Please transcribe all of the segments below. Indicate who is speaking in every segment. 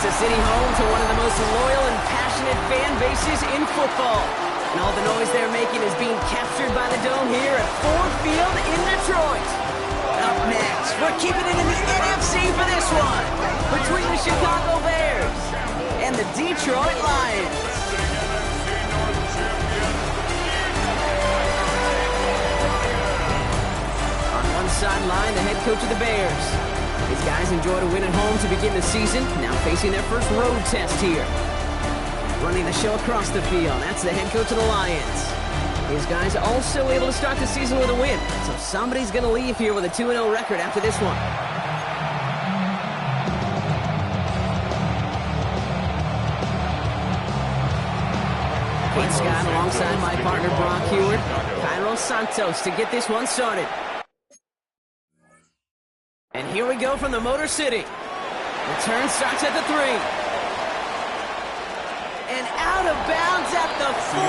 Speaker 1: It's a city home to one of the most loyal and passionate fan bases in football. And all the noise they're making is being captured by the Dome here at Ford Field in Detroit. Up next, we're keeping it in the NFC for this one, between the Chicago Bears and the Detroit Lions. On one sideline, the head coach of the Bears. These guys enjoyed a win at home to begin the season, now facing their first road test here. Running the show across the field, that's the head coach of the Lions. His guys also able to start the season with a win, so somebody's going to leave here with a 2-0 record after this one. Kate Scott alongside my partner Brock Heward, Cairo Santos to get this one started. And here we go from the Motor City. The turn starts at the 3. And out of bounds at the 4.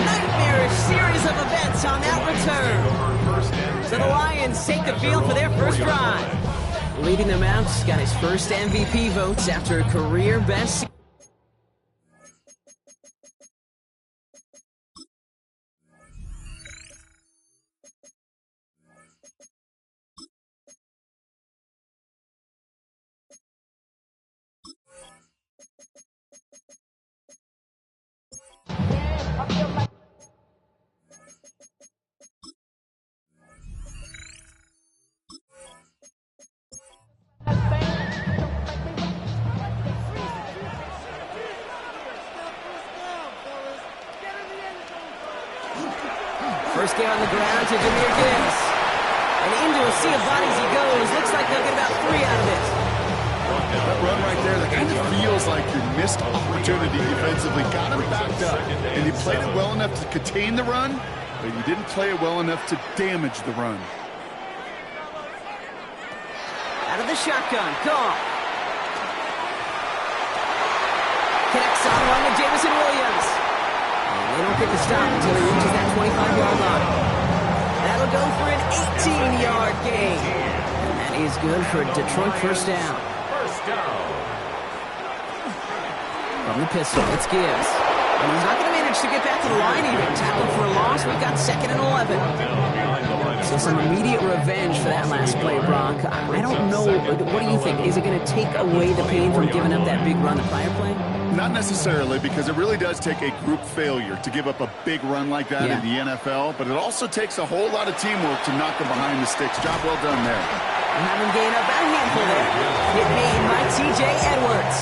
Speaker 1: Nightmarish series of events on that return. So the Lions take the field for their first drive. Leading them out, got his first MVP votes after a career best. First get on the ground to Jahmyr Gibbs. And into a sea of bodies he goes. Looks like they'll get about 3 out of it.
Speaker 2: That run right there, that kind of feels like your missed opportunity defensively. Got him backed up. And you played it well enough to contain the run, but you didn't play it well enough to damage the run.
Speaker 1: Out of the shotgun, Goff. Connects on one with Jameson Williams. And they don't get the stop until he reaches that 25-yard line. That'll go for an 18-yard gain. And that is good for a Detroit first down. From the pistol, it's Gibbs. And he's not going to manage to get back to the line even. Tackled for a loss. We've got 2nd and 11. So some immediate revenge for that last play, Brock. I don't know. What do you think? Is it going to take away the pain from giving up that big run the prior play?
Speaker 2: Not necessarily, because it really does take a group failure to give up a big run like that in the NFL, but it also takes a whole lot of teamwork to knock them behind the sticks. Job well done there.
Speaker 1: And having gained about a handful there. Hit made by T.J. Edwards.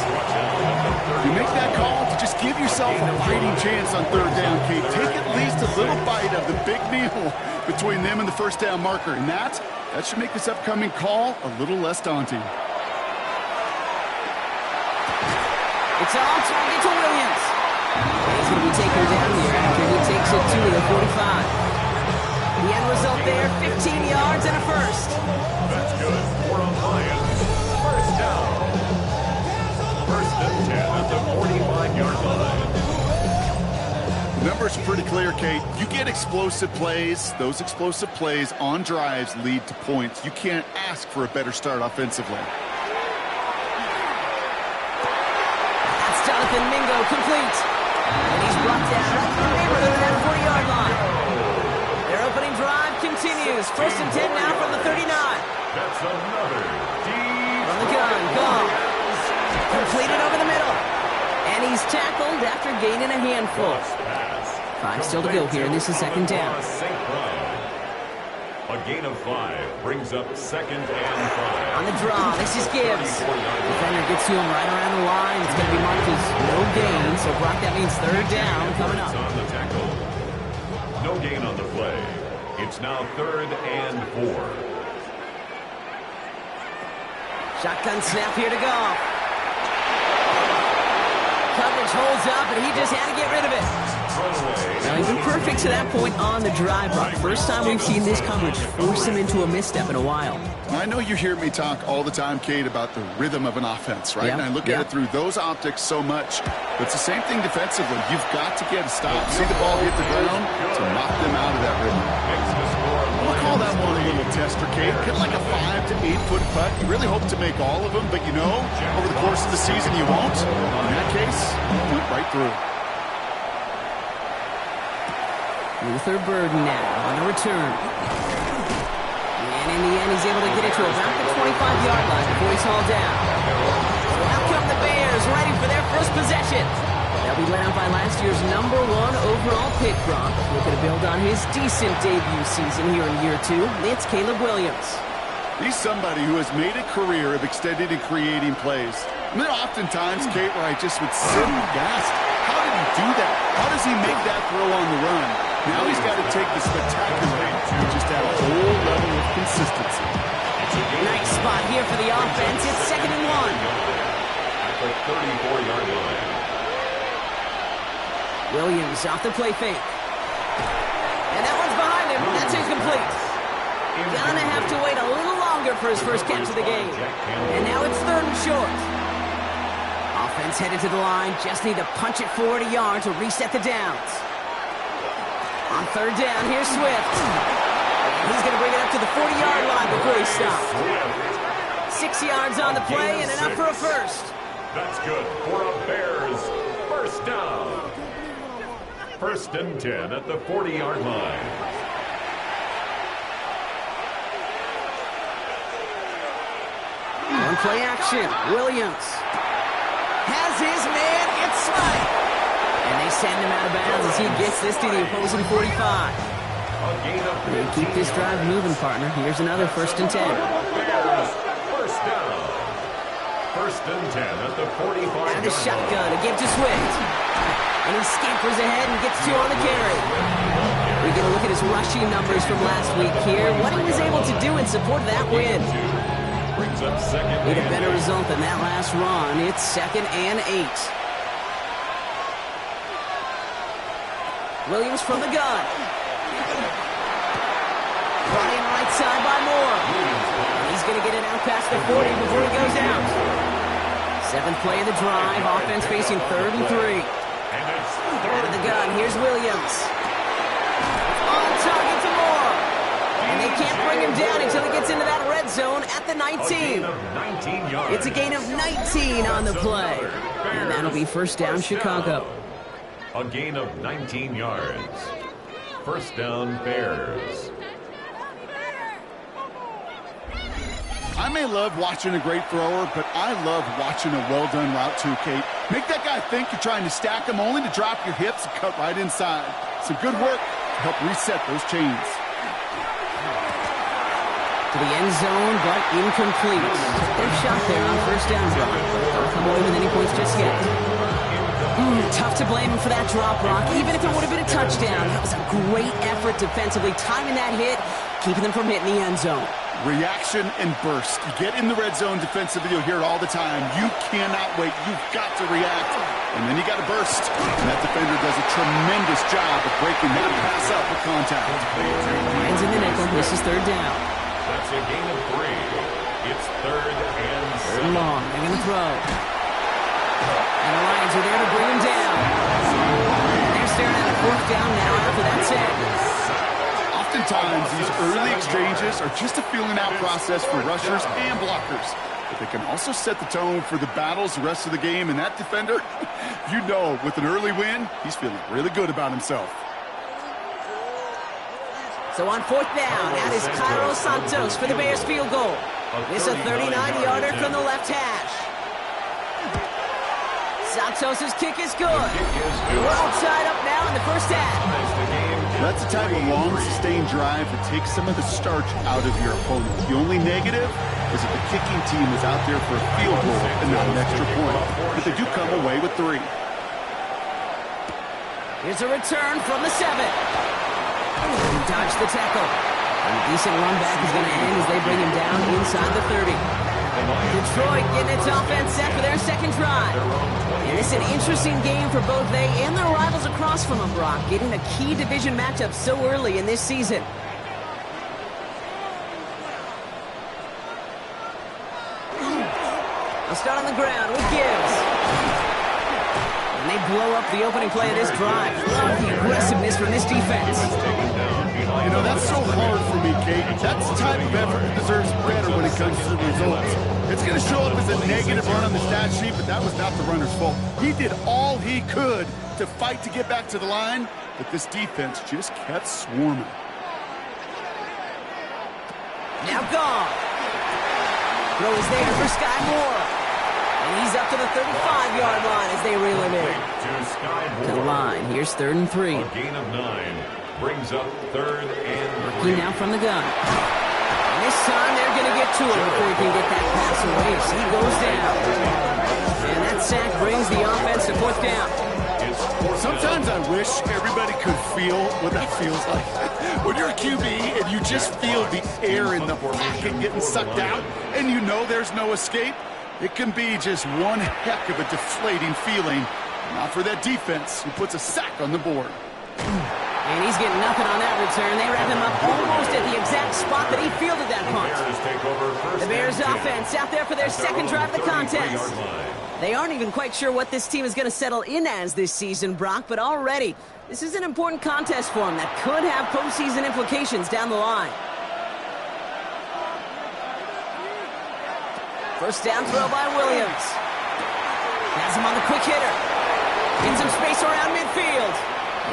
Speaker 2: You make that call to just give yourself a fighting chance on 3rd down, Kate. Take at least a little bite of the big meal between them and the first down marker, and that should make this upcoming call a little less daunting.
Speaker 1: It's all target to Williams. And he's going to be taken down here after he takes it to the 45. The end result there, 15 yards and a first.
Speaker 3: That's good for a Lions. First down. 1st and 10 at the 45-yard line.
Speaker 2: The numbers are pretty clear, Kate. You get explosive plays. Those explosive plays on drives lead to points. You can't ask for a better start offensively.
Speaker 1: Jonathan Mingo complete. And he's brought down right in the neighborhood of that 40-yard line. Their opening drive continues. 1st and 10 now from the 39.
Speaker 3: That's another deep.
Speaker 1: From the gun, Goff. Completed over the middle. And he's tackled after gaining a handful. 5 still to go here, and this is 2nd down.
Speaker 3: A gain of 5 brings up 2nd and 5.
Speaker 1: On the draw, this is Gibbs. Defender gets to him right around the line. It's going to be marked as no gain. So, Brock, that means 3rd down coming up.
Speaker 3: On the tackle. No gain on the play. It's now 3rd and 4.
Speaker 1: Shotgun snap here to go. Coverage holds up, and he just had to get rid of it. Now, he's been perfect to that point on the drive, Brock. First time we've seen this coverage force him into a misstep in a while.
Speaker 2: I know you hear me talk all the time, Kate, about the rhythm of an offense, right?
Speaker 1: Yeah.
Speaker 2: And I look at it through those optics so much. But it's the same thing defensively. You've got to get a stop, see the ball hit the ground to knock them out of that rhythm. We'll call that one a little test for Kate. Kind of like a 5 to to 8-foot putt. You really hope to make all of them, but you know, over the course of the season, you won't. In that case, you went right through.
Speaker 1: Luther Burden now on the return. And in the end, he's able to get it to about the 25-yard line before he's hauled down. So out come the Bears, ready for their first possession. They'll be led out by last year's #1 overall pick, Gronk. Looking to build on his decent debut season here in year 2. It's Caleb Williams.
Speaker 2: He's somebody who has made a career of extending and creating plays. And there are oftentimes, Kate, where I just would sit and gasp. How did he do that? How does he make that throw on the run? Now he's got to take the spectacular and just add a whole level of consistency.
Speaker 1: Nice spot here for the offense. It's 2nd and 1.
Speaker 3: At the 34-yard line.
Speaker 1: Williams off the play fake. And that one's behind him. That's incomplete. Gonna have to wait a little longer for his first catch of the game. And now it's 3rd and short. Offense headed to the line. Just need to punch it forward a yard to reset the downs. On 3rd down, here's Swift. He's going to bring it up to the 40-yard line before he stopped. 6 yards on the play and enough for a first.
Speaker 3: That's good for a Bears first down. 1st and 10 at the 40-yard line.
Speaker 1: On play action, Williams has his man. It's Slide. And they send him out of bounds as he gets this to the opposing 45. They keep this drive moving, partner. Here's another 1st and 10.
Speaker 3: Bears first down. 1st and 10 at the 45.
Speaker 1: Out of the shotgun to give to Swift. And he scampers ahead and gets 2 on the carry. We get a look at his rushing numbers from last week here. What he was able to do in support of that win.
Speaker 3: Brings up 2nd.
Speaker 1: Need a better result than that last run. It's 2nd and 8. Williams from the gun. Running right side by Moore. And he's going to get it out past the 40 before he goes out. 7th play of the drive. Offense facing 3rd and 3. Out of the gun, here's Williams. On target to Moore. And they can't bring him down until he gets into that red zone at the 19. It's a gain of 19 on the play. And that'll be 1st down, Chicago.
Speaker 3: A gain of 19 yards. 1st down, Bears.
Speaker 2: I may love watching a great thrower, but I love watching a well-done route too, Kate. Make that guy think you're trying to stack him only to drop your hips and cut right inside. Some good work to help reset those chains.
Speaker 1: To the end zone, but incomplete. Took their shot there on 1st down drop. Don't come away with any points just yet. Tough to blame him for that drop, Brock. Even if it would have been a touchdown, that was a great effort defensively, timing that hit, keeping them from hitting the end zone.
Speaker 2: Reaction and burst. You get in the red zone defensively, you'll hear it all the time. You cannot wait. You've got to react. And then you got to burst. And that defender does a tremendous job of breaking that pass up with contact.
Speaker 1: Lions in the nickel. This is 3rd down.
Speaker 3: That's a gain of 3. It's 3rd and 7.
Speaker 1: Long. They're going to throw. And the Lions are there to bring him down. They're staring at a 4th down now after that set.
Speaker 2: Oftentimes, these early exchanges are just a feeling-out process for rushers and blockers. But they can also set the tone for the battles the rest of the game. And that defender, you know, with an early win, he's feeling really good about himself.
Speaker 1: So on 4th down, that is Cairo Santos for the Bears field goal. It's a 39-yarder from the left hash. Santos' kick is good. We're all tied up now in the 1st half.
Speaker 2: That's the type of long, sustained drive that takes some of the starch out of your opponent. The only negative is that the kicking team is out there for a field goal and not an extra point. But they do come away with 3.
Speaker 1: Here's a return from the 7. He dodged the tackle. And a decent run back is going to end as they bring him down inside the 30. Detroit getting its offense set for their 2nd drive. And it's an interesting game for both they and their rivals across from them, Brock, getting a key division matchup so early in this season. They'll start on the ground with Gibbs. And they blow up the opening play of this drive. Love the aggressiveness from this defense.
Speaker 2: You know, that's so hard for me, Kate. That's the type of effort that deserves better when it comes to the results. It's going to show up as a negative run on the stat sheet, but that was not the runner's fault. He did all he could to fight to get back to the line, but this defense just kept swarming.
Speaker 1: Now gone. Throw is there for Sky Moore. And he's up to the 35-yard line as they reel him in. To the line. Here's 3rd and 3.
Speaker 3: A gain of 9 brings up 3rd and 3.
Speaker 1: Now from the gun. And this time they're going to get to him before he can get that pass away. So he goes down. And that sack brings the offense to 4th down.
Speaker 2: Sometimes I wish everybody could feel what that feels like. When you're a QB and you just feel the air in the pocket getting sucked out and you know there's no escape, it can be just one heck of a deflating feeling. Not for that defense who puts a sack on the board.
Speaker 1: And he's getting nothing on that return. They wrap him up almost at the exact spot that he fielded that punt. The Bears offense out there for their second drive of the contest. They aren't even quite sure what this team is going to settle in as this season, Brock, but already this is an important contest for them that could have postseason implications down the line. First down throw by Williams. Has him on the quick hitter. In some space around midfield.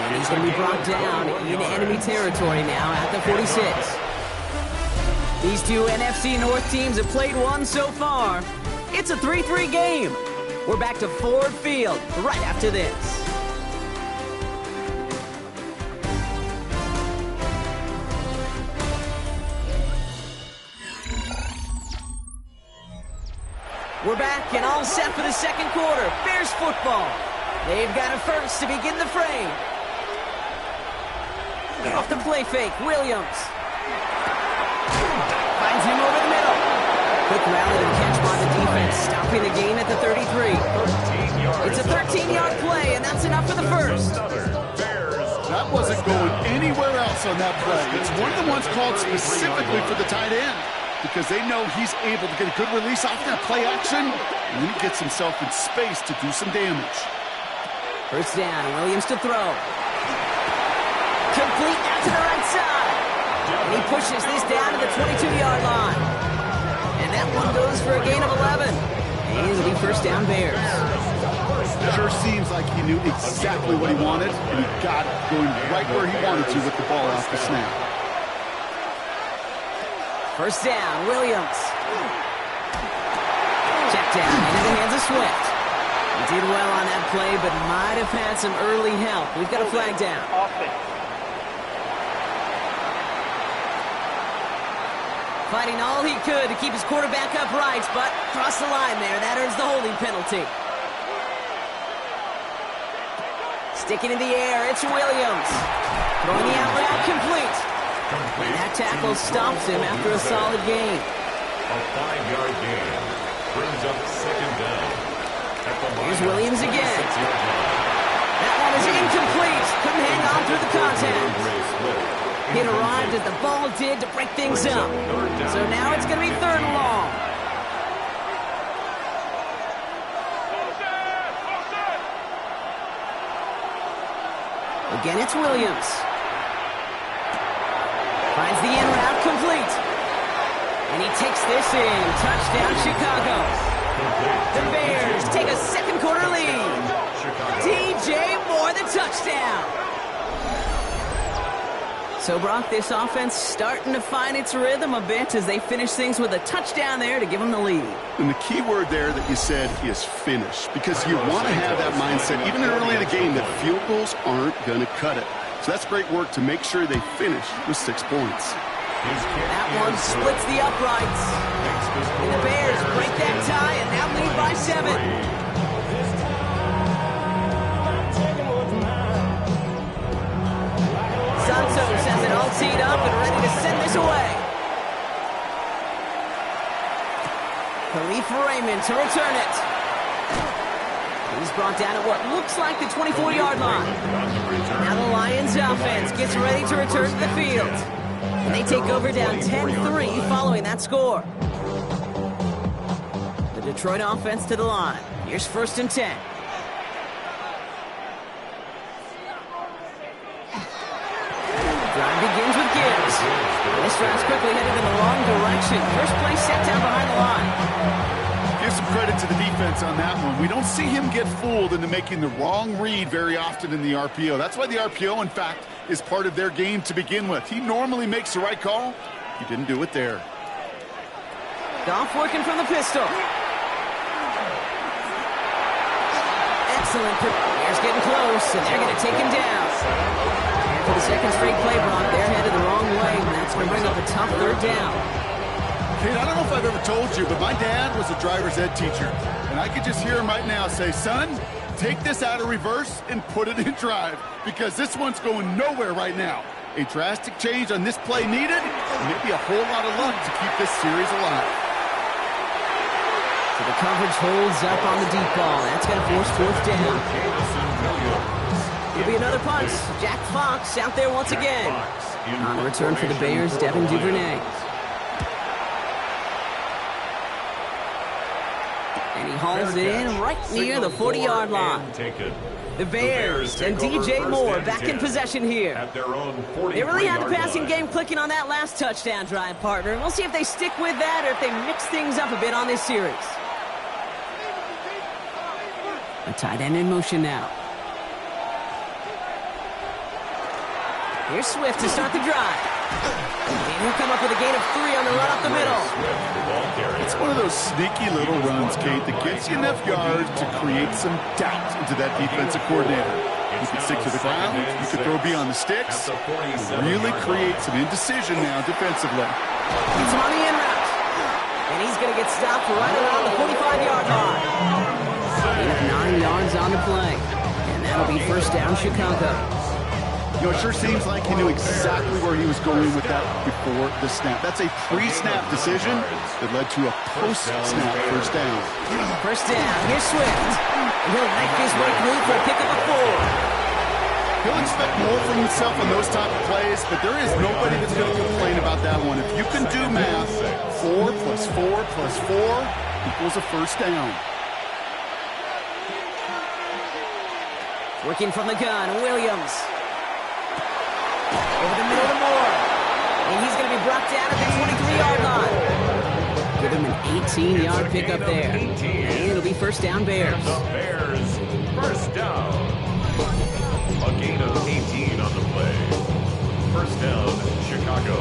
Speaker 1: And he's going to be brought down in enemy territory now at the 46. These two NFC North teams have played one so far. It's a 3-3 game. We're back to Ford Field right after this. We're back and all set for the second quarter. Bears football. They've got a first to begin the frame. Off the play fake, Williams. Finds him over the middle. Quick rally and catch by the defense, stopping the gain at the 33. It's a 13-yard play, and that's enough for the first.
Speaker 2: That wasn't going anywhere else on that play. It's one of the ones called specifically for the tight end because they know he's able to get a good release off that play action, and then he gets himself in space to do some damage.
Speaker 1: First down, Williams to throw. Complete out to the right side. And he pushes this down to the 22-yard line. And that one goes for a gain of 11. And it'll be first down Bears.
Speaker 2: Sure seems like he knew exactly what he wanted, and he got it going right where he wanted to with the ball off the snap.
Speaker 1: First down, Williams. Check down into the hands of Swift. He did well on that play, but might have had some early help. We've got a flag down. Fighting all he could to keep his quarterback upright, but crossed the line there. That earns the holding penalty. Sticking in the air, it's Williams. Throwing the out route complete. And that tackle stops him after a solid gain.
Speaker 3: A 5-yard gain brings up second down.
Speaker 1: Here's Williams again. That one is incomplete. Couldn't hang on through the contact. It arrived as the ball did to break things up. So now it's going to be 3rd and long. Again, it's Williams. Finds the in route complete. And he takes this in. Touchdown, Chicago. The Bears take a second quarter lead. DJ Moore, the touchdown. So, Brock, this offense starting to find its rhythm a bit as they finish things with a touchdown there to give them the lead.
Speaker 2: And the key word there that you said is finish, because you want to have that mindset, even early in the game, that field goals aren't going to cut it. So that's great work to make sure they finish with 6 points.
Speaker 1: That one splits the uprights. And the Bears break that tie and now lead by 7. Santos has it all teed up and ready to send this away. Khalif Raymond to return it. He's brought down at what looks like the 24-yard line. Now the Lions offense gets ready to return to the field. And they take over down 10-3 following that score. The Detroit offense to the line. Here's 1st and 10. This drive's quickly headed in the wrong direction. First play set down behind the line.
Speaker 2: Give some credit to the defense on that one. We don't see him get fooled into making the wrong read very often in the RPO. That's why the RPO, in fact, is part of their game to begin with. He normally makes the right call. He didn't do it there.
Speaker 1: Goff working from the pistol. Excellent. Bears getting close, and they're going to take him down. And for the second straight play, Brock, they're headed the wrong way, and that's going to bring up a tough third down.
Speaker 2: Kate, I don't know if I've ever told you, but my dad was a driver's ed teacher. And I could just hear him right now say, son, take this out of reverse and put it in drive, because this one's going nowhere right now. A drastic change on this play needed, and maybe a whole lot of luck to keep this series alive.
Speaker 1: So the coverage holds up on the deep ball. That's going to force fourth down. It'll be another punt. Jack Fox out there once again. On the return for the Bears, Devin Duvernay. And he hauls it in right near the 40-yard line. The Bears and DJ Moore back in possession here. They really had the passing game clicking on that last touchdown drive, partner. And we'll see if they stick with that or if they mix things up a bit on this series. A tight end in motion now. Here's Swift to start the drive. And he'll come up with a gain of 3 on the run up the middle.
Speaker 2: It's one of those sneaky little runs, Kate, that gets you enough yards to create some doubt into that defensive coordinator. You can stick to the ground, you can throw beyond the sticks, and really create some indecision now defensively.
Speaker 1: He's on the in route. And he's going to get stopped right around the 45-yard line. 9 yards on the play. And that'll be first down, Chicago.
Speaker 2: You know, it sure seems like he knew exactly where he was going with that before the snap. That's a pre-snap decision that led to a post-snap first down.
Speaker 1: First down, here's Swift. And he'll make his way through for a pickup of 4.
Speaker 2: He'll expect more from himself on those type of plays, but there is nobody that's going to complain about that one. If you can do math, 4 plus 4 plus 4 equals a first down.
Speaker 1: Working from the gun, Williams. Over the middle to Moore. And he's going to be brought down at the 23-yard line. Give him an 18-yard pickup there. And it'll be first down, Bears.
Speaker 3: The Bears, first down. A gain of 18 on the play. First down, Chicago.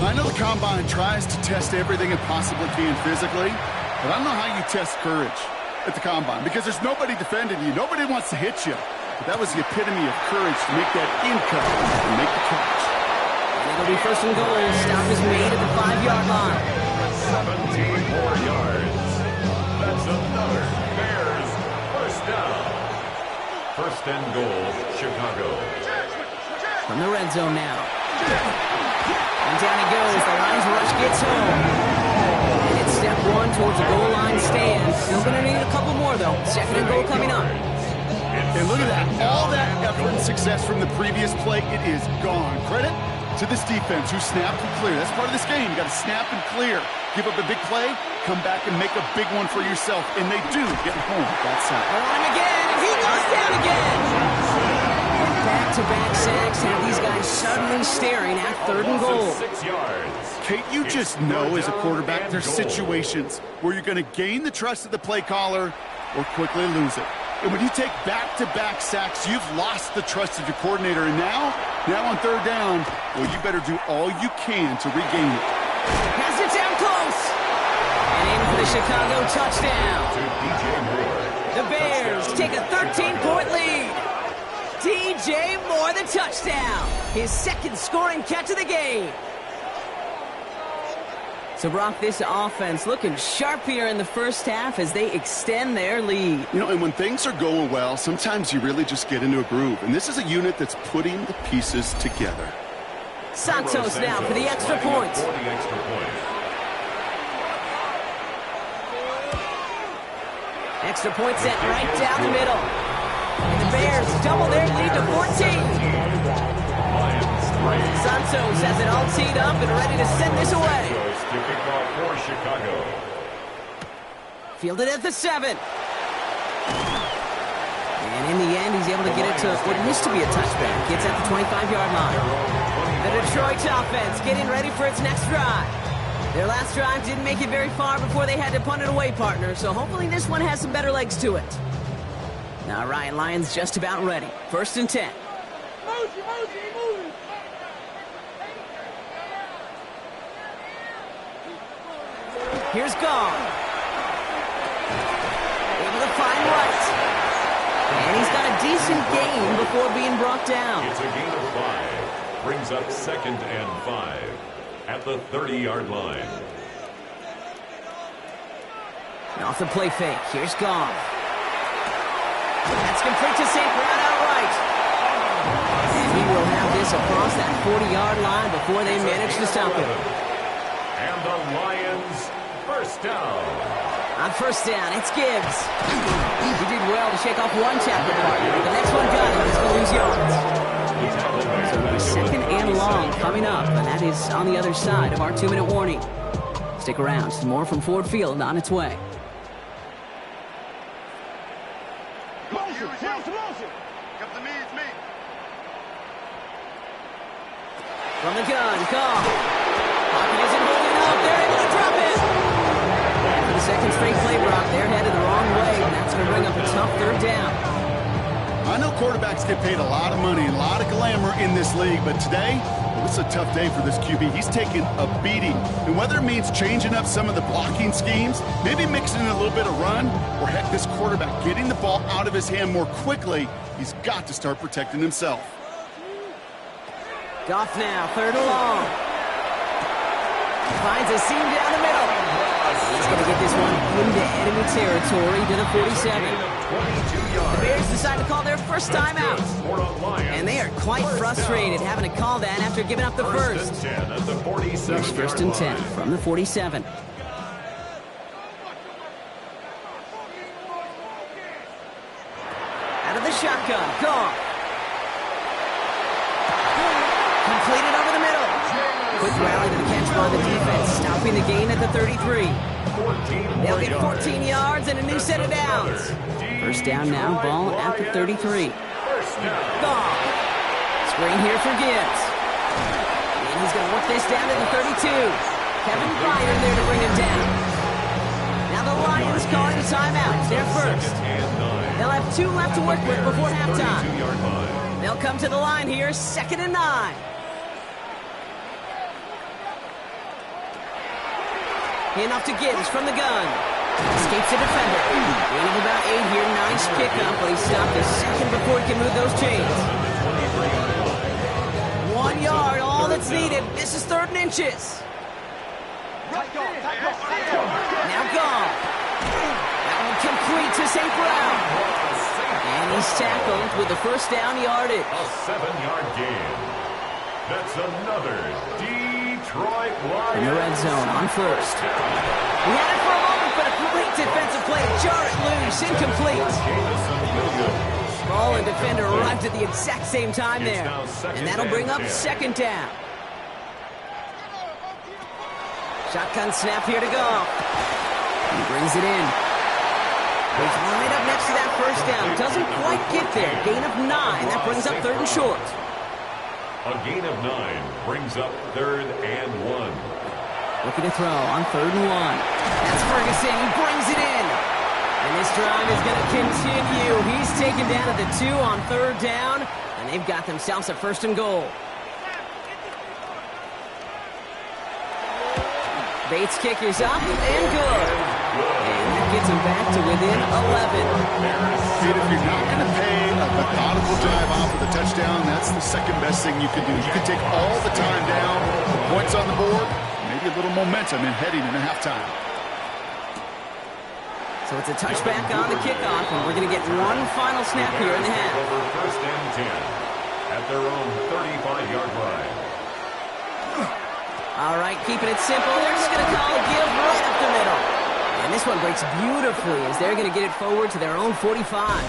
Speaker 2: I know the Combine tries to test everything it possibly can physically, but I don't know how you test courage at the Combine, because there's nobody defending you. Nobody wants to hit you. But that was the epitome of courage to make that in cut and make the catch.
Speaker 1: And it'll be first and goal. Stop is made at the 5-yard line.
Speaker 3: 17 more yards. That's another Bears first down. First and goal, Chicago.
Speaker 1: From the red zone now. And down he goes. The Lions rush gets home. And it's step 1 towards the goal line stand. Still going to need a couple more, though. Second and goal coming up.
Speaker 2: And look at that. All that effort and success from the previous play, it is gone. Credit to this defense who snapped and cleared. That's part of this game. You got to snap and clear. Give up a big play, come back and make a big one for yourself. And they do get home that side.
Speaker 1: On him again, and he goes down again. Back-to-back sacks have these guys suddenly staring at third and goal.
Speaker 3: 6 yards.
Speaker 2: Kate, you just know as a quarterback there's situations where you're going to gain the trust of the play caller or quickly lose it. And when you take back-to-back sacks, you've lost the trust of your coordinator. And now on third down, well, you better do all you can to regain it.
Speaker 1: Has it down close. And in for the Chicago touchdown. The Bears take a 13-point lead. DJ Moore, the touchdown. His second scoring catch of the game. So, Brock, this offense looking sharp here in the first half as they extend their lead.
Speaker 2: You know, and when things are going well, sometimes you really just get into a groove. And this is a unit that's putting the pieces together.
Speaker 1: Santos now for the extra point. Extra point set right down the middle. And the Bears double their lead to 14. Santos has it all teed up and ready to send this away.
Speaker 3: For Chicago.
Speaker 1: Fielded at the 7. And in the end, he's able to get it to what used to be a touchback. Gets at the 25-yard line. The Detroit offense getting ready for its next drive. Their last drive didn't make it very far before they had to punt it away, partner, so hopefully this one has some better legs to it. All right, Lions just about ready. 1st and 10. Here's Gong. Able to find White. And he's got a decent gain before being brought down.
Speaker 3: It's a gain of 5. Brings up 2nd and 5 at the 30-yard line.
Speaker 1: And off the play fake. Here's Gong. That's complete to St. Brown outright. And he will have this across that 40-yard line before they manage to stop him.
Speaker 3: And the Lions, 1st down.
Speaker 1: On 1st down, it's Gibbs. He did well to shake off one tackle partner. The next one got him. He's going to lose yards. So it'll be 2nd and long coming up, and that is on the other side of our 2-minute warning. Stick around. More from Ford Field on its way. From the gun, Gong. Pocket isn't holding up. They're able to drop it. And for the 2nd straight play block, they're headed the wrong way, and that's going to bring up a tough 3rd down.
Speaker 2: I know quarterbacks get paid a lot of money, a lot of glamour in this league, but today, well, it's a tough day for this QB. He's taking a beating. And whether it means changing up some of the blocking schemes, maybe mixing in a little bit of run, or heck, this quarterback getting the ball out of his hand more quickly, he's got to start protecting himself.
Speaker 1: Goff now, 3rd and long. Finds a seam down the middle. He's going to get this one into enemy territory to the 47. The Bears decide to call their first timeout. And they are quite frustrated having to call that after giving up the first. Here's 1st and 10 from the 47. Out of the shotgun, Goff. Completed over the middle. Quick rally to the catch by the defense, stopping the gain at the 33. They'll get 14 yards and a new set of downs. 1st down now, ball at the 33. Gong. Screen here for Gibbs. And he's going to work this down to the 32. Kevin Byard there to bring him down. Now the Lions calling a timeout. They're first. They'll have 2 left to work with before halftime. They'll come to the line here, 2nd and 9. Handoff to Gibbs from the gun. Escapes the defender. Gain of about 8 here. Nice pickup, but he stopped a second before he can move those chains. 1 yard, all that's needed. This is 3rd and inches. Now Gong. That one complete to St. Brown. And he's tackled with the 1st down yardage.
Speaker 3: A 7-yard gain. That's another Detroit Lions.
Speaker 1: In the red zone on 1st. He had it for a moment, but a great defensive play. Jar it loose, incomplete. Ball and defender arrived at the exact same time there. And that'll bring up 2nd down. Shotgun snap here to go. He brings it in. He's right up next to that 1st down. Doesn't quite get there. Gain of 9. That brings up 3rd and short.
Speaker 3: A gain of 9 brings up 3rd and 1.
Speaker 1: Looking to throw on 3rd and 1. That's Ferguson. He brings it in. And this drive is going to continue. He's taken down at the 2 on 3rd down. And they've got themselves a 1st and goal. Bates kick is up and good. And that gets him back to within 11.
Speaker 2: Dude, if you're not going to pay a methodical drive off with a touchdown, that's the 2nd best thing you can do. You can take all the time down, points on the board, maybe a little momentum in heading into halftime.
Speaker 1: So it's a touchback on the kickoff, and we're going to get one final snap here in the half.
Speaker 3: Over 1st and 10 at their own 35-yard line.
Speaker 1: All right, keeping it simple. They're just going to call a give right up the middle. And this one breaks beautifully as they're going to get it forward to their own 45.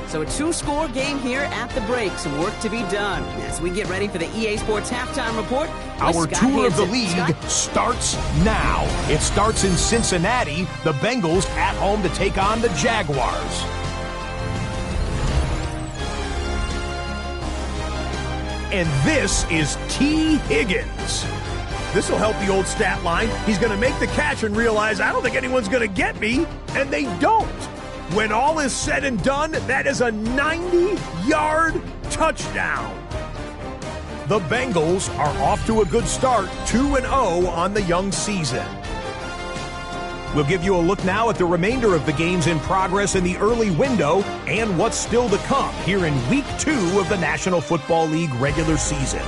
Speaker 1: So a 2-score game here at the break. Some work to be done as we get ready for the EA Sports Halftime Report.
Speaker 4: Our tour of the league starts now. It starts in Cincinnati. The Bengals at home to take on the Jaguars. and this is T. Higgins. This will help the old stat line. He's going to make the catch and realize, I don't think anyone's going to get me, and they don't. When all is said and done, that is a 90-yard touchdown. The Bengals are off to a good start, 2-0 on the young season. We'll give you a look now at the remainder of the games in progress in the early window and what's still to come here in Week 2 of the National Football League regular season.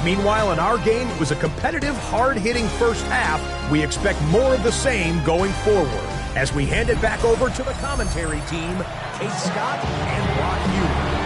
Speaker 4: Meanwhile, in our game, it was a competitive, hard-hitting first half. We expect more of the same going forward as we hand it back over to the commentary team, Kate Scott and Ron Hughes.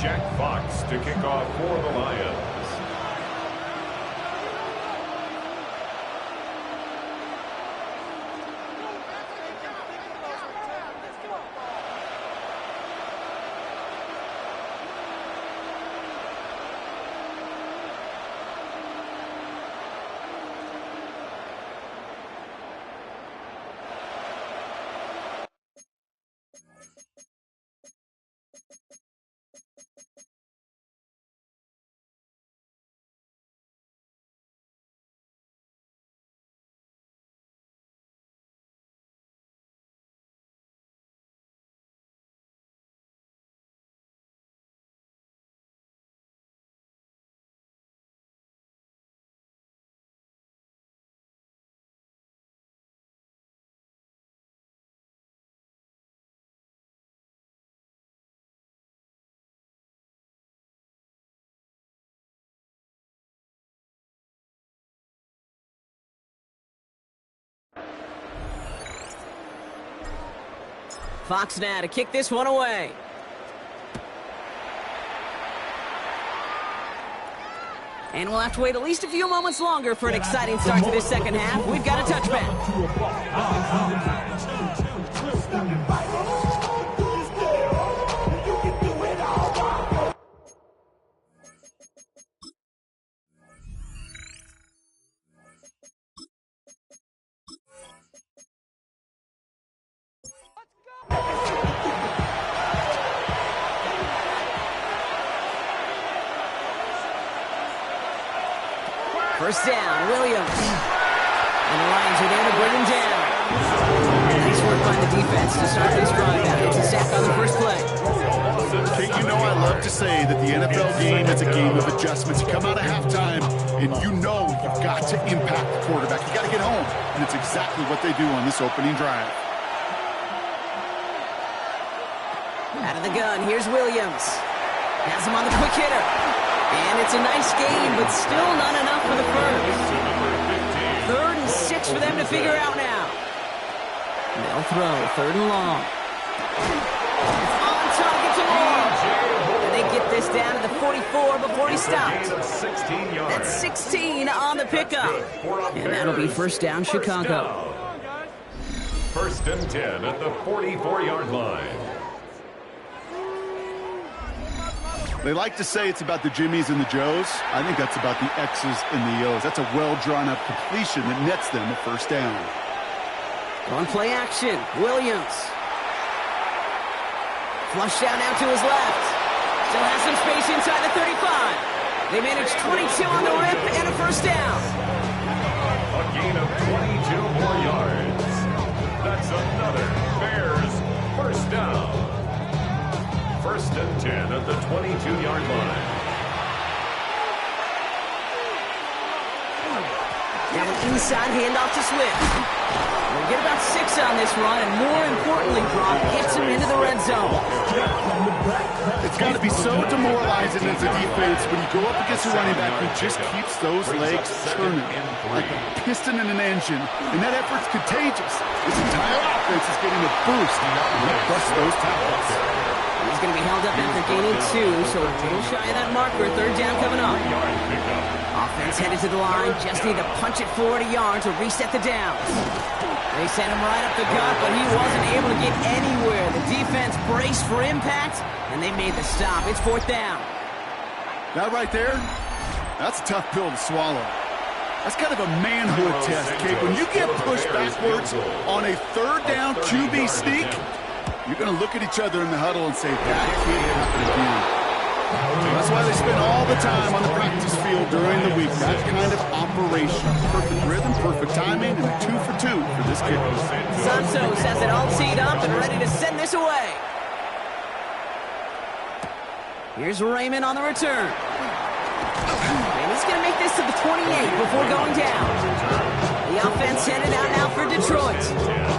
Speaker 3: Jack Fox to kick off for the Lions.
Speaker 1: Fox now to kick this one away. And we'll have to wait at least a few moments longer for an exciting start to this second half. We've got a touchback. First down, Williams. And the Lions are there to bring him down. Nice work by the defense to start this drive out. It's a sack on the first play.
Speaker 2: Kate, you know I love to say that the NFL game is a game of adjustments. You come out of halftime, and you know you've got to impact the quarterback. You got to get home, and it's exactly what they do on this opening drive.
Speaker 1: Out of the gun, here's Williams. Has him on the quick hitter. And it's a nice gain, but still not enough for the first. 3rd and 6 for them to figure out now. They'll throw, 3rd and long. It's on target to Moore. And they get this down to the 44 before he stopped. That's 16 on the pickup. And that'll be first down, Chicago.
Speaker 3: 1st and 10 at the 44-yard line.
Speaker 2: They like to say it's about the Jimmies and the Joes. I think that's about the X's and the O's. That's a well-drawn-up completion that nets them a first down.
Speaker 1: On play action, Williams. Flush down now to his left. Still has some space inside the 35. They manage 22 on the rip and a first down.
Speaker 3: A gain of 22 more yards. That's another Bears first down. 1st and 10 at the 22-yard line.
Speaker 1: Now an inside handoff to Swift. We'll get about 6 on this run, and more importantly, Brock gets him into the red zone.
Speaker 2: It's got to be so demoralizing as a defense when you go up against a running back who just keeps those legs turning like a piston in an engine, and that effort's contagious. This entire offense is getting a boost when they bust those tackles.
Speaker 1: He's going to be held up after gaining 2, so a little shy of that marker. Third down coming up. Offense headed to the line, just need to punch it 40 yards to reset the downs. They sent him right up the gut, but he wasn't able to get anywhere. The defense braced for impact, and they made the stop. It's 4th down.
Speaker 2: That right there, that's a tough pill to swallow. That's kind of a manhood test, Kate. When you get pushed backwards on a 3rd down QB sneak, you're going to look at each other in the huddle and say, that can't happen again. That's why they spend all the time on the practice field during the week. That kind of operation. Perfect rhythm, perfect timing, and 2 for 2 for this kicker.
Speaker 1: Santos has it all teed up and ready to send this away. Here's Raymond on the return. And he's going to make this to the 28 before going down. The offense headed out now for Detroit.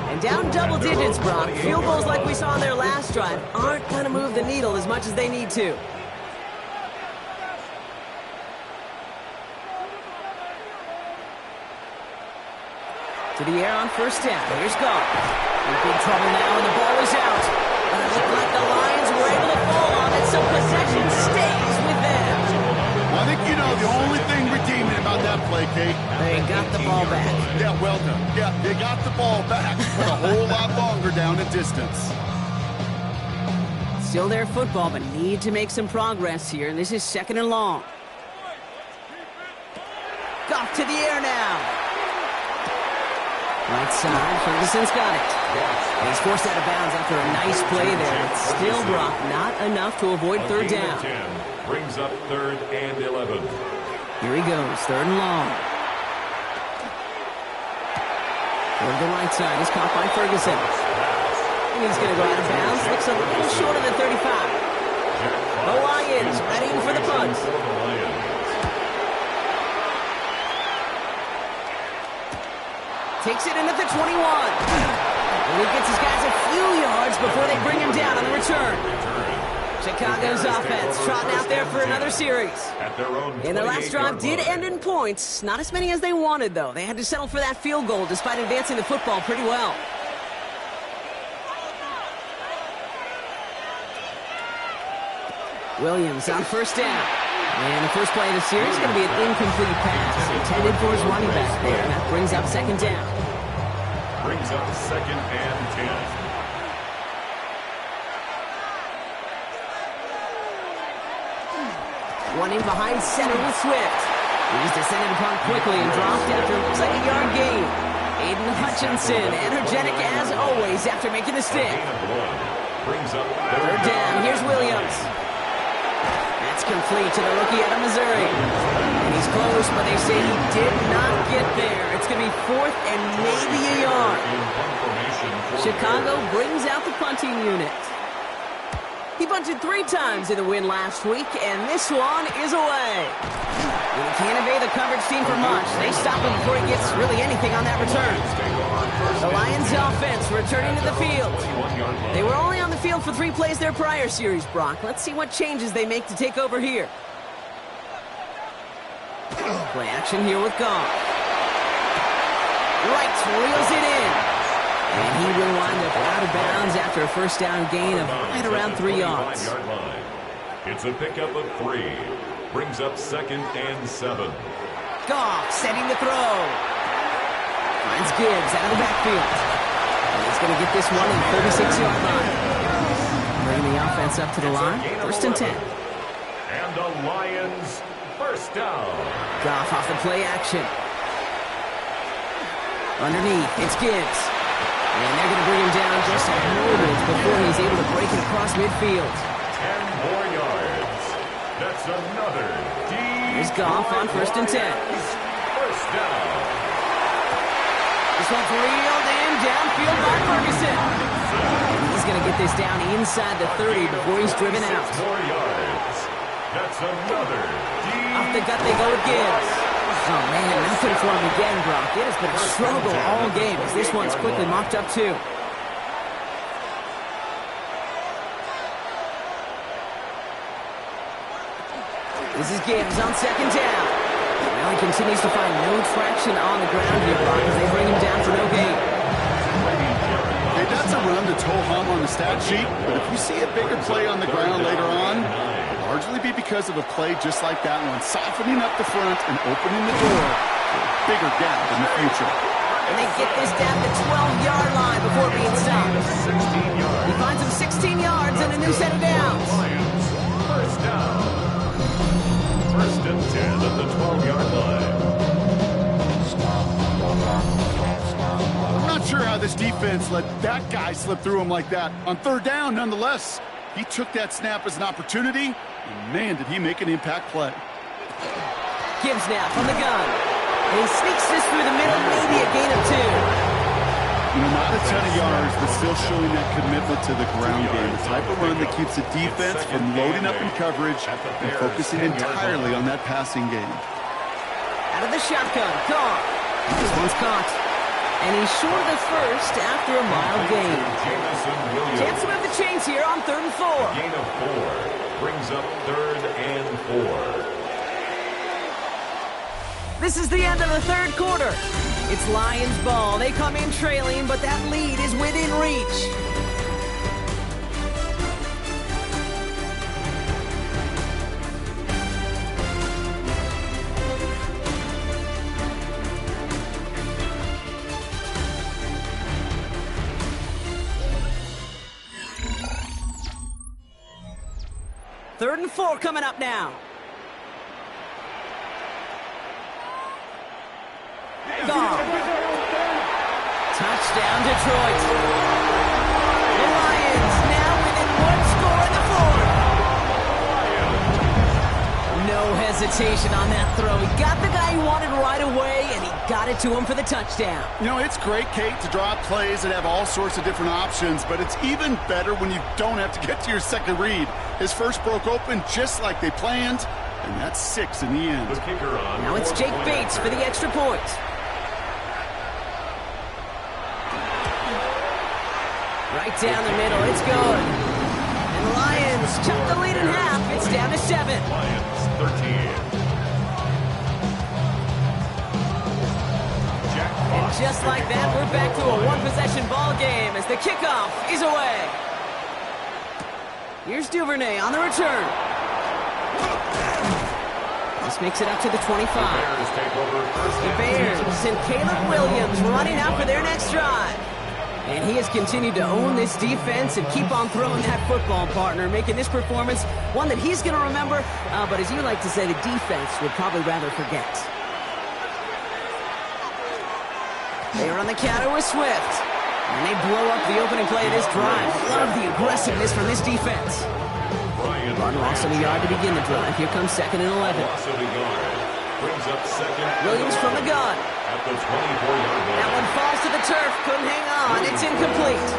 Speaker 1: And down double digits, Brock. Field goals like we saw on their last drive aren't going to move the needle as much as they need to. To the air on 1st down. Here's Goff. In big trouble now, and the ball is out. But it looked like the Lions were able to fall on it, so possession stays with them.
Speaker 2: Well, I think you know the only thing redeeming about that play, Kate.
Speaker 1: They got the ball back.
Speaker 2: Yeah, well done. Yeah, they got the ball back, but a whole lot longer down in distance.
Speaker 1: Still their football, but need to make some progress here, and this is 2nd and long. Goff to the air now. Right side, Ferguson's got it. And he's forced out of bounds after a nice play there. It's still, Brock, not enough to avoid 3rd down.
Speaker 3: 10 brings up 3rd and 11.
Speaker 1: Here he goes, 3rd and long. Over the right side, he's caught by Ferguson. And he's going to go out of bounds. Looks a little short of the 35. The Lions ready for the punt. Takes it in at the 21. And he gets his guys a few yards before they bring him down on the return. Chicago's offense trotting out there for another series. And their last drive did end in points. Not as many as they wanted, though. They had to settle for that field goal despite advancing the football pretty well. Williams on 1st down. And the first play of the series is going to be an incomplete pass intended for his running back there. And that brings up 2nd down.
Speaker 3: Brings up 2nd and 10.
Speaker 1: Running behind center with Swift. He's descended upon quickly and dropped after it looks like a yard gain. Aiden Hutchinson, energetic as always after making the stick.
Speaker 3: Brings up
Speaker 1: 3rd down. Here's Williams. That's complete to the rookie out of Missouri. And he's close, but they say he did not get there. It's going to be 4th and maybe a yard. Chicago brings out the punting unit. He punted 3 times in the win last week, and this one is away. And he can't evade the coverage team for much. They stop him before he gets really anything on that return. The Lions offense returning to the field. They were only on the field for 3 plays their prior series, Brock. Let's see what changes they make to take over here. Play action here with Goff. Right, reels it in. And he will wind up out of bounds after a 1st down gain of right around 3 yards.
Speaker 3: It's a pickup of 3. Brings up 2nd and 7.
Speaker 1: Goff setting the throw. Finds Gibbs out of the backfield. And he's going to get this one in the 36-yard line. Bringing the offense up to the line. 1st and 10.
Speaker 3: And the Lions 1st down.
Speaker 1: Goff off the play action. Underneath, it's Gibbs. And they're going to bring him down just a moment before he's able to break it across midfield.
Speaker 3: 10 more yards. That's another
Speaker 1: Here's Goff on 1st and 10.
Speaker 3: 1st down.
Speaker 1: This one's reeled in downfield by Ferguson. And he's going to get this down inside the 30 before he's driven out.
Speaker 3: 6 more yards. That's another
Speaker 1: Off the gut they go with Gibbs. Oh, man, nothing for him again, Brock. It has been a struggle all game as this one's quickly mopped up, too. This is Gibbs on second down. Well, he continues to find no traction on the ground here, Brock, as they bring him down for no gain.
Speaker 2: Hey, that's a run that's ho-hum on the stat sheet, but if you see a bigger play on the ground later on, it'll largely be because of a play just like that one, softening up the front and opening the door for a bigger gap in the future.
Speaker 1: And they get this down the 12-yard line before being stopped. He finds him 16 yards and a new set of downs.
Speaker 3: First down. First and 10 at the 12-yard line.
Speaker 2: I'm not sure how this defense let that guy slip through him like that. On third down, nonetheless, he took that snap as an opportunity, and man, did he make an impact play.
Speaker 1: Gibbs now from the gun. And he sneaks this through the middle, maybe a gain of 2.
Speaker 2: Not a ton of yards, but still showing that commitment to the ground game. The type of run that keeps the defense from loading up in coverage and focusing entirely on that passing game.
Speaker 1: Out of the shotgun, Carr. This one's caught. And he's short of the first after a mild gain. Chance to move the chains here on 3rd and 4.
Speaker 3: Gain of 4 brings up 3rd and 4.
Speaker 1: This is the end of the 3rd quarter. It's Lions ball. They come in trailing, but that lead is within reach. Third and 4 coming up now. Touchdown, Detroit. The Lions now within 1 score in the 4th. No hesitation on that throw. He got the guy he wanted right away, and he got it to him for the touchdown.
Speaker 2: You know, it's great, Kate, to draw up plays that have all sorts of different options, but it's even better when you don't have to get to your second read. His first broke open just like they planned, and that's 6 in the end.
Speaker 3: The kicker on.
Speaker 1: Now it's Jake Bates for the extra point. Right down the middle, it's good. And the Lions chop the lead in half. It's down to 7.
Speaker 3: Lions 13.
Speaker 1: And just like that, we're back to a one-possession ball game as the kickoff is away. Here's Duvernay on the return. This makes it up to the 25. The Bears and Caleb Williams running out for their next drive. And he has continued to own this defense and keep on throwing that football, partner, making this performance one that he's going to remember, but as you like to say, the defense would probably rather forget. They are on the counter with Swift. And they blow up the opening play of this drive. Love the aggressiveness from this defense. Barton lost on the yard to begin the drive. Here comes 2nd and 11.
Speaker 3: Brings up 2nd.
Speaker 1: Williams from the gun.
Speaker 3: At the 24-yard line.
Speaker 1: That one falls to the turf. Couldn't hang on. It's incomplete.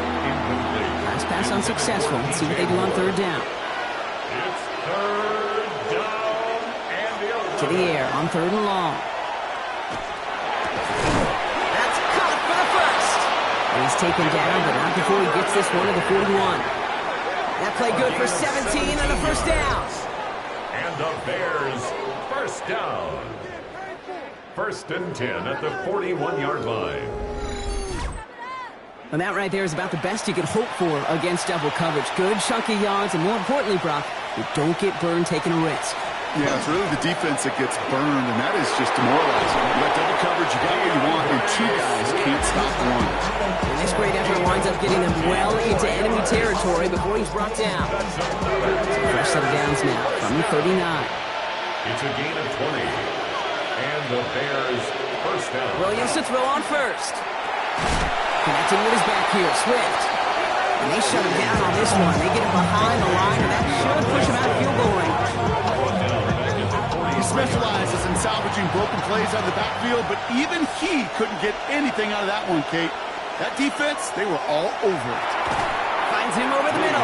Speaker 1: Last pass unsuccessful. Let's see what they do on 3rd down.
Speaker 3: It's 3rd down and the other.
Speaker 1: To the air on 3rd and long. That's caught for the first. And he's taken down, but not before he gets this one to the 41. That play good for 17 and a first down.
Speaker 3: And the Bears first down. 1st and 10 at the 41-yard line.
Speaker 1: And that right there is about the best you could hope for against double coverage. Good chunky yards, and more importantly, Brock, you don't get burned taking a risk.
Speaker 2: Yeah, it's really the defense that gets burned, and that is just demoralizing. You got double coverage, you got what you want, and 2 guys can't stop one.
Speaker 1: And this great effort winds up getting them well into enemy territory before he's brought down. Fresh set of downs now from the 39.
Speaker 3: It's a gain of 20. And the Bears first down.
Speaker 1: Williams to throw on first. Connecting with his back here, Swift. And they shut him down on this one. They get him behind the line, and that should push him out of field goal range.
Speaker 2: He specializes in salvaging broken plays out of the backfield, but even he couldn't get anything out of that one, Kate. That defense, they were all over it.
Speaker 1: Finds him over the middle.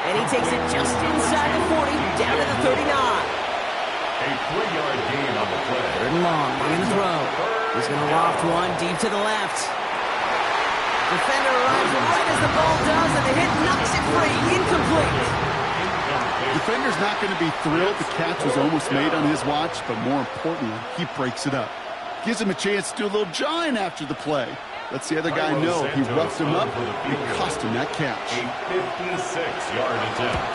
Speaker 1: And he takes it just inside the 40, down to the 39.
Speaker 3: A 3-yard gain on the play.
Speaker 1: He's going to loft one deep to the left. Defender arrives right as the ball does, and the hit knocks it free. Incomplete.
Speaker 2: Defender's not going to be thrilled the catch was almost made on his watch, but more importantly, he breaks it up. Gives him a chance to do a little jawing after the play. Lets the other guy know he roughed him up and cost him that catch.
Speaker 3: A 56-yard attempt.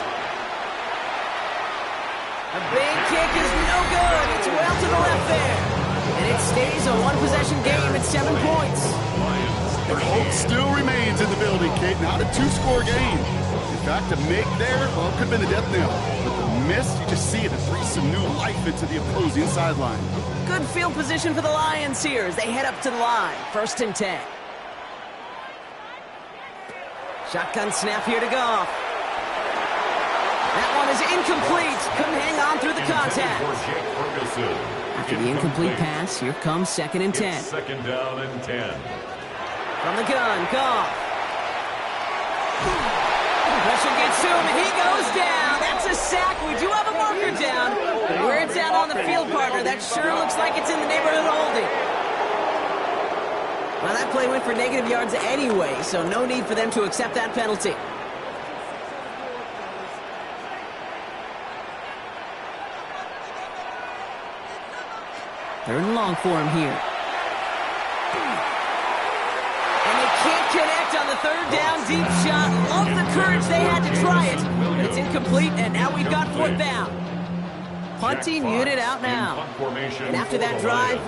Speaker 1: A big kick is no good. It's well to the left there. And it stays a one-possession game at 7 points.
Speaker 2: The hope still remains in the building, Kate. Not a two-score game. In fact, a make there, well, it could have been a death knell. But the miss, you just see it breathe some new life into the opposing sideline.
Speaker 1: Good field position for the Lions here as they head up to the line. 1st and 10. Shotgun snap here to Goff. That one is incomplete. Couldn't hang on through the contact. After the incomplete pass, here comes 2nd and 10.
Speaker 3: Second down and 10.
Speaker 1: From the gun, Goff. Pressure gets to him, and he goes down. That's a sack. We do have a marker down. Where it's out on the field, partner, that sure looks like it's in the neighborhood of holding. Well, that play went for negative yards anyway, so no need for them to accept that penalty. Third and long for him here. And they can't connect on the 3rd down deep shot. Love the courage they had to try it. But it's incomplete, and now we've got 4th down. Punting unit out now. And after that drive,